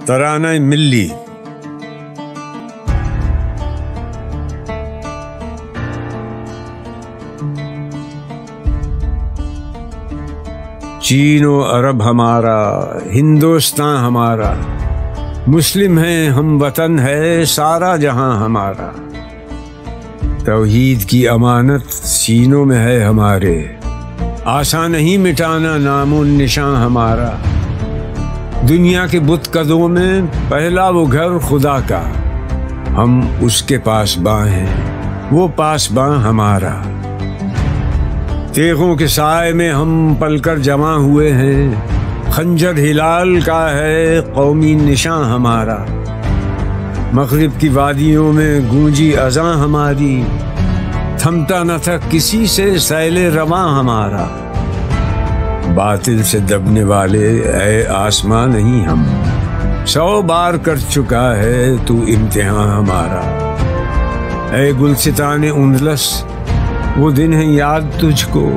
ترانہ ملی۔ چین و عرب ہمارا، ہندوستان ہمارا، مسلم ہیں ہم وطن ہے سارا جہاں ہمارا۔ توحید کی امانت سینوں میں ہے ہمارے، آسان نہیں مٹانا نام و نشان ہمارا۔ دنیا کے بت قدوں میں پہلا وہ گھر خدا کا، ہم اس کے پاسباں ہیں وہ پاسباں ہمارا۔ تیغوں کے سائے میں ہم پل کر جمع ہوئے ہیں، خنجر ہلال کا ہے قومی نشان ہمارا۔ مغرب کی وادیوں میں گونجی اذاں ہماری، تھمتا نہ تھا کسی سے سیل رواں ہمارا۔ باطل سے دبنے والے اے آسمان نہیں ہم، 100 بار کر چکا ہے تو امتحان ہمارا۔ اے گلستان اندلس وہ دن ہے یاد تجھ کو،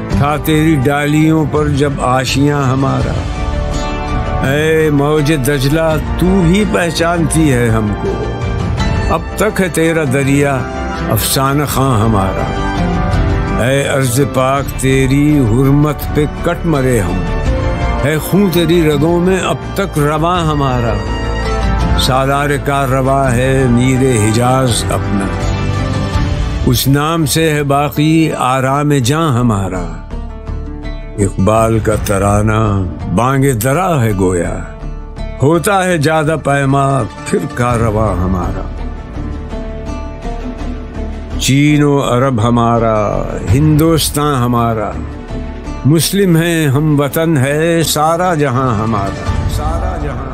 تھا تیری ڈالیوں پر جب آشیاں ہمارا۔ اے موج دجلہ تو بھی پہچانتی ہے ہم کو، اب تک ہے تیرا دریا افسانہ خواں ہمارا۔ اے ارض پاک تیری حرمت پہ کٹ مرے ہم، ہے خون تیری رگوں میں اب تک رواں ہمارا۔ سالار کا رواں ہے میر حجاز اپنا، اس نام سے ہے باقی آرام جاں ہمارا۔ اقبال کا ترانہ بانگ درا ہے گویا، ہوتا ہے زیادہ پیما پھر کارواں ہمارا۔ چین و عرب ہمارا، ہندوستان ہمارا، مسلم ہیں ہم وطن ہے سارا جہاں ہمارا، سارا جہاں